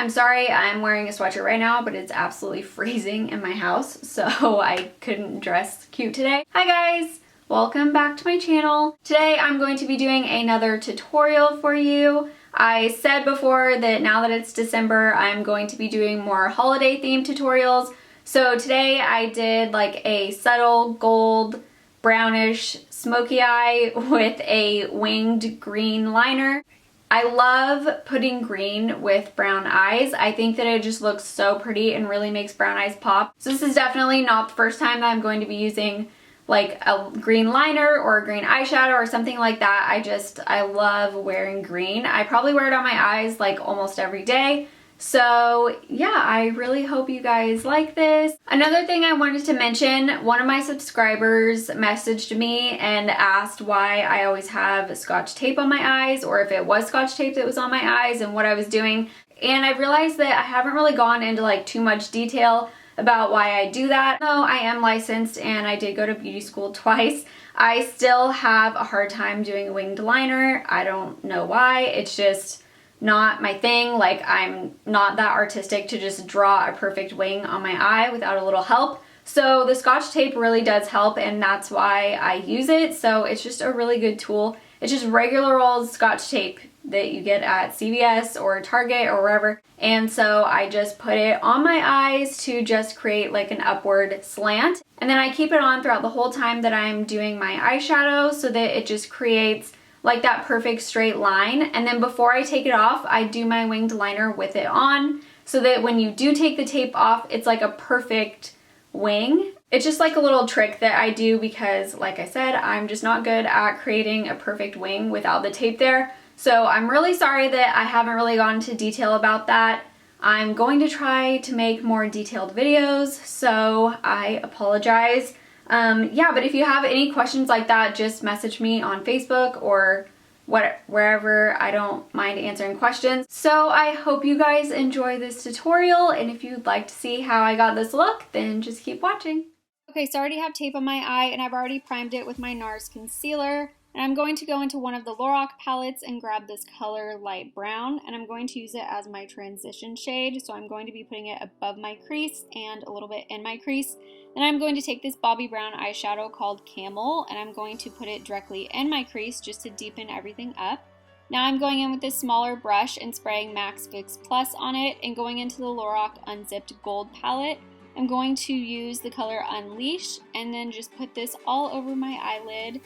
I'm sorry I'm wearing a sweatshirt right now, but it's absolutely freezing in my house, so I couldn't dress cute today. Hi guys! Welcome back to my channel. Today I'm going to be doing another tutorial for you. I said before that now that it's December, I'm going to be doing more holiday themed tutorials. So today I did like a subtle gold brownish smoky eye with a winged green liner. I love putting green with brown eyes. I think that it just looks so pretty and really makes brown eyes pop. So this is definitely not the first time that I'm going to be using like a green liner or a green eyeshadow or something like that. I love wearing green. I probably wear it on my eyes like almost every day. So yeah, I really hope you guys like this. Another thing I wanted to mention, one of my subscribers messaged me and asked why I always have Scotch tape on my eyes, or if it was Scotch tape that was on my eyes and what I was doing. And I realized that I haven't really gone into like too much detail about why I do that. Though I am licensed and I did go to beauty school twice, I still have a hard time doing a winged liner. I don't know why. It's just not my thing. Like, I'm not that artistic to just draw a perfect wing on my eye without a little help. So the Scotch tape really does help, and that's why I use it. So it's just a really good tool. It's just regular old Scotch tape that you get at CVS or Target or wherever. And so I just put it on my eyes to just create like an upward slant. And then I keep it on throughout the whole time that I'm doing my eyeshadow so that it just creates like that perfect straight line. And then before I take it off, I do my winged liner with it on so that when you do take the tape off, it's like a perfect wing. It's just like a little trick that I do because, like I said, I'm just not good at creating a perfect wing without the tape there. So I'm really sorry that I haven't really gone into detail about that. I'm going to try to make more detailed videos, so I apologize. Yeah, but if you have any questions like that, just message me on Facebook or wherever. I don't mind answering questions. So I hope you guys enjoy this tutorial, and if you'd like to see how I got this look, then just keep watching. Okay, so I already have tape on my eye, and I've already primed it with my Nars concealer. And I'm going to go into one of the Lorac palettes and grab this color light brown, and I'm going to use it as my transition shade. So I'm going to be putting it above my crease and a little bit in my crease. And I'm going to take this Bobbi Brown eyeshadow called Camel, and I'm going to put it directly in my crease just to deepen everything up. Now I'm going in with this smaller brush and spraying MAC Fix Plus on it, and going into the Lorac Unzipped Gold palette. I'm going to use the color Unleash and then just put this all over my eyelid.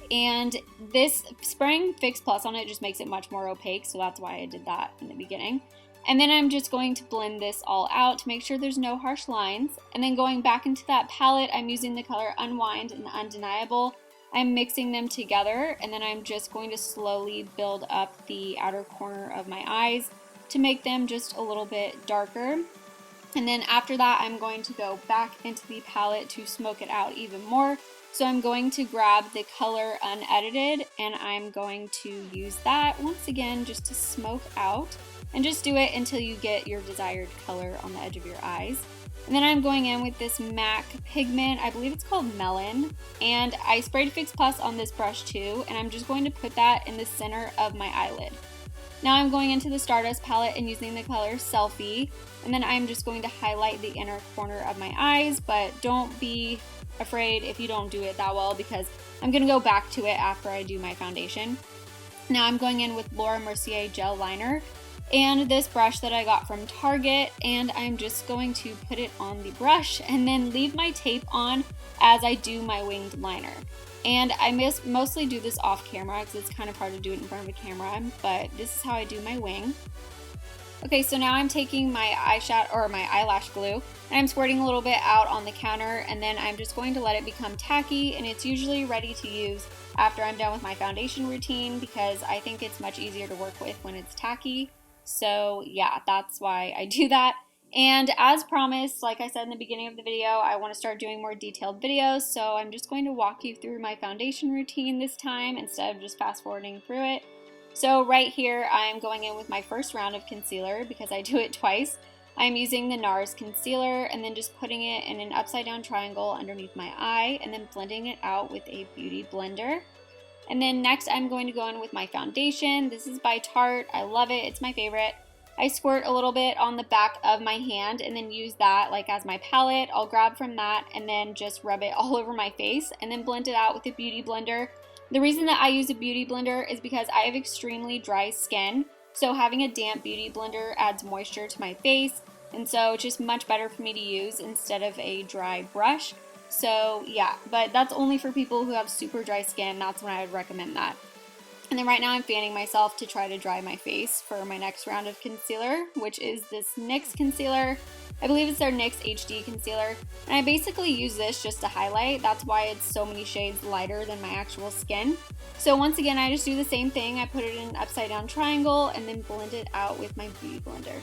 And this spraying Fix Plus on it just makes it much more opaque, so that's why I did that in the beginning. And then I'm just going to blend this all out to make sure there's no harsh lines. And then going back into that palette, I'm using the color Unwind and Undeniable. I'm mixing them together, and then I'm just going to slowly build up the outer corner of my eyes to make them just a little bit darker. And then after that, I'm going to go back into the palette to smoke it out even more. So I'm going to grab the color Unedited, and I'm going to use that once again just to smoke out, and just do it until you get your desired color on the edge of your eyes. And then I'm going in with this MAC pigment, I believe it's called Melon, and I sprayed Fix Plus on this brush too, and I'm just going to put that in the center of my eyelid. Now I'm going into the Stardust palette and using the color Selfie, and then I'm just going to highlight the inner corner of my eyes, but don't be afraid if you don't do it that well because I'm going to go back to it after I do my foundation. Now I'm going in with Laura Mercier gel liner and this brush that I got from Target, and I'm just going to put it on the brush and then leave my tape on as I do my winged liner. And I mostly do this off camera because it's kind of hard to do it in front of a camera, but this is how I do my wing. Okay, so now I'm taking my eyeshadow or my eyelash glue and I'm squirting a little bit out on the counter, and then I'm just going to let it become tacky, and it's usually ready to use after I'm done with my foundation routine because I think it's much easier to work with when it's tacky. So yeah, that's why I do that. And as promised, like I said in the beginning of the video, I want to start doing more detailed videos, so I'm just going to walk you through my foundation routine this time instead of just fast forwarding through it. So right here, I'm going in with my first round of concealer because I do it twice. I'm using the Nars concealer and then just putting it in an upside down triangle underneath my eye and then blending it out with a beauty blender. And then next I'm going to go in with my foundation. This is by Tarte. I love it. It's my favorite. I squirt a little bit on the back of my hand and then use that like as my palette. I'll grab from that and then just rub it all over my face and then blend it out with a beauty blender. The reason that I use a beauty blender is because I have extremely dry skin, so having a damp beauty blender adds moisture to my face, and so it's just much better for me to use instead of a dry brush. So yeah, but that's only for people who have super dry skin. That's when I would recommend that. And then right now I'm fanning myself to try to dry my face for my next round of concealer, which is this NYX concealer. I believe it's their NYX HD Concealer. And I basically use this just to highlight. That's why it's so many shades lighter than my actual skin. So once again, I just do the same thing. I put it in an upside down triangle and then blend it out with my beauty blender.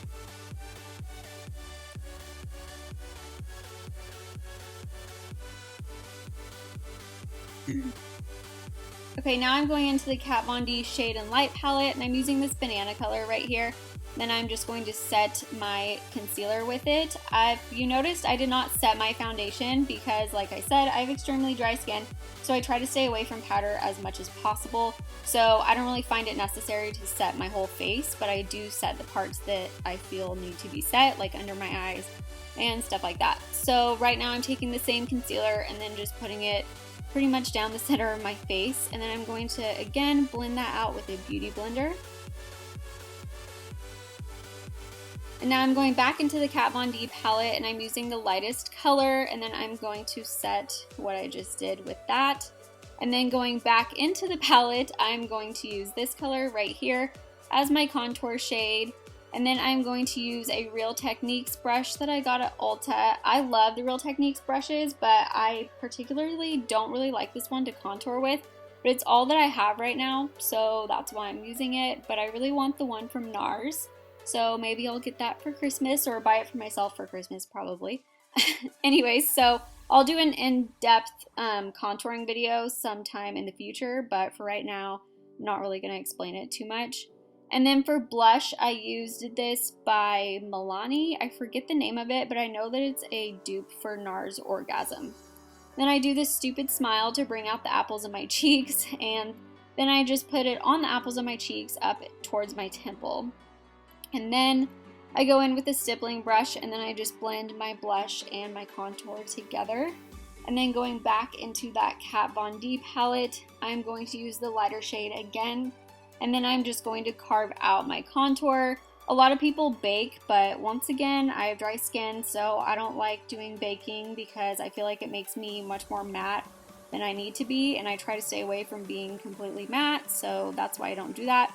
Okay, now I'm going into the Kat Von D Shade and Light palette, and I'm using this banana color right here. Then I'm just going to set my concealer with it. You noticed I did not set my foundation because, like I said, I have extremely dry skin, so I try to stay away from powder as much as possible. So I don't really find it necessary to set my whole face, but I do set the parts that I feel need to be set, like under my eyes and stuff like that. So right now I'm taking the same concealer and then just putting it pretty much down the center of my face, and then I'm going to again blend that out with a beauty blender. And now I'm going back into the Kat Von D palette and I'm using the lightest color, and then I'm going to set what I just did with that. And then going back into the palette, I'm going to use this color right here as my contour shade. And then I'm going to use a Real Techniques brush that I got at Ulta. I love the Real Techniques brushes, but I particularly don't really like this one to contour with. But it's all that I have right now, so that's why I'm using it. But I really want the one from Nars, so maybe I'll get that for Christmas or buy it for myself for Christmas probably. Anyways, so I'll do an in-depth contouring video sometime in the future, but for right now, I'm not really going to explain it too much. And then for blush, I used this by Milani. I forget the name of it, but I know that it's a dupe for Nars Orgasm. Then I do this stupid smile to bring out the apples of my cheeks, and then I just put it on the apples of my cheeks up towards my temple. And then I go in with a stippling brush, and then I just blend my blush and my contour together. And then going back into that Kat Von D palette, I'm going to use the lighter shade again. And then I'm just going to carve out my contour. A lot of people bake, but once again, I have dry skin, so I don't like doing baking because I feel like it makes me much more matte than I need to be, and I try to stay away from being completely matte, so that's why I don't do that.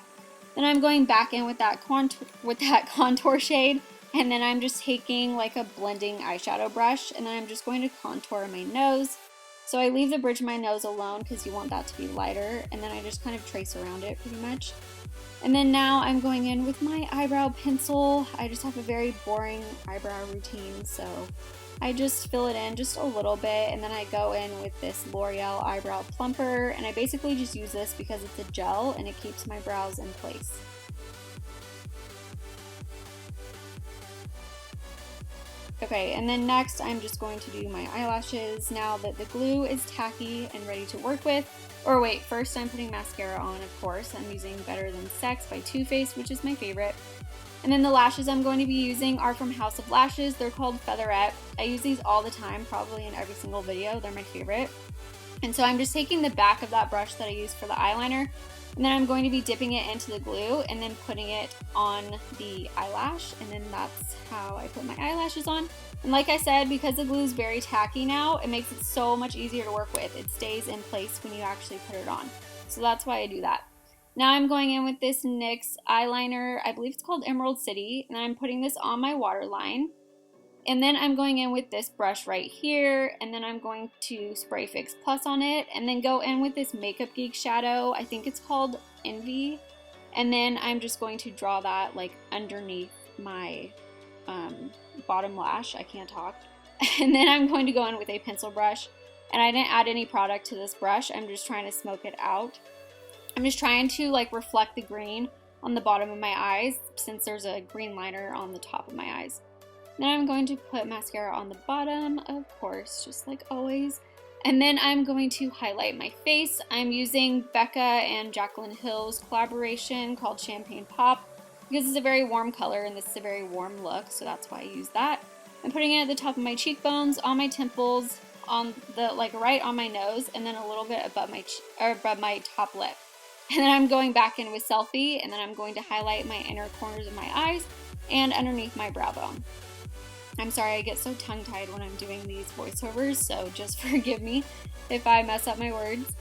Then I'm going back in with that contour shade, and then I'm just taking like a blending eyeshadow brush, and then I'm just going to contour my nose. So I leave the bridge of my nose alone because you want that to be lighter, and then I just kind of trace around it pretty much. And then now I'm going in with my eyebrow pencil. I just have a very boring eyebrow routine, so I just fill it in just a little bit, and then I go in with this L'Oreal Eyebrow Plumper, and I basically just use this because it's a gel and it keeps my brows in place. Okay, and then next I'm just going to do my eyelashes now that the glue is tacky and ready to work with. Or wait, first I'm putting mascara on, of course. I'm using Better Than Sex by Too Faced, which is my favorite. And then the lashes I'm going to be using are from House of Lashes. They're called Featherette. I use these all the time, probably in every single video. They're my favorite. And so I'm just taking the back of that brush that I used for the eyeliner, and then I'm going to be dipping it into the glue and then putting it on the eyelash, and then that's how I put my eyelashes on. And like I said, because the glue is very tacky now, it makes it so much easier to work with. It stays in place when you actually put it on. So that's why I do that. Now I'm going in with this NYX eyeliner, I believe it's called Emerald City, and I'm putting this on my waterline. And then I'm going in with this brush right here, and then I'm going to spray Fix Plus on it, and then go in with this Makeup Geek shadow, I think it's called Envy, and then I'm just going to draw that like underneath my bottom lash. I can't talk. And then I'm going to go in with a pencil brush, and I didn't add any product to this brush, I'm just trying to smoke it out. I'm just trying to like reflect the green on the bottom of my eyes since there's a green liner on the top of my eyes. Then I'm going to put mascara on the bottom, of course, just like always. And then I'm going to highlight my face. I'm using Becca and Jaclyn Hill's collaboration called Champagne Pop. because it's a very warm color and this is a very warm look, so that's why I use that. I'm putting it at the top of my cheekbones, on my temples, on the, like, right on my nose, and then a little bit above my top lip. And then I'm going back in with Selfie, and then I'm going to highlight my inner corners of my eyes and underneath my brow bone. I'm sorry, I get so tongue-tied when I'm doing these voiceovers, so just forgive me if I mess up my words.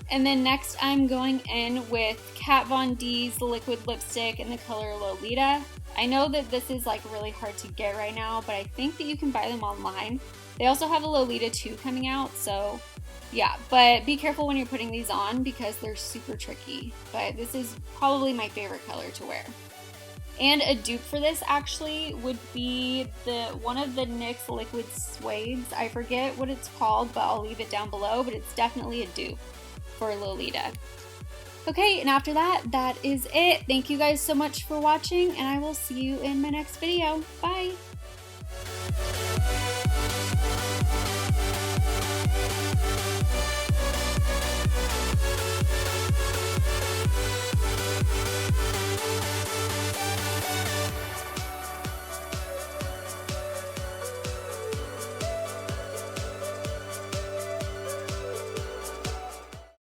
And then next I'm going in with Kat Von D's liquid lipstick in the color Lolita. I know that this is like really hard to get right now, but I think that you can buy them online. They also have a Lolita 2 coming out, so yeah, but be careful when you're putting these on because they're super tricky. But this is probably my favorite color to wear. And a dupe for this actually would be one of the NYX liquid Suedes. I forget what it's called, but I'll leave it down below, but it's definitely a dupe for Lolita. Okay, and after that, that is it. Thank you guys so much for watching, and I will see you in my next video. Bye!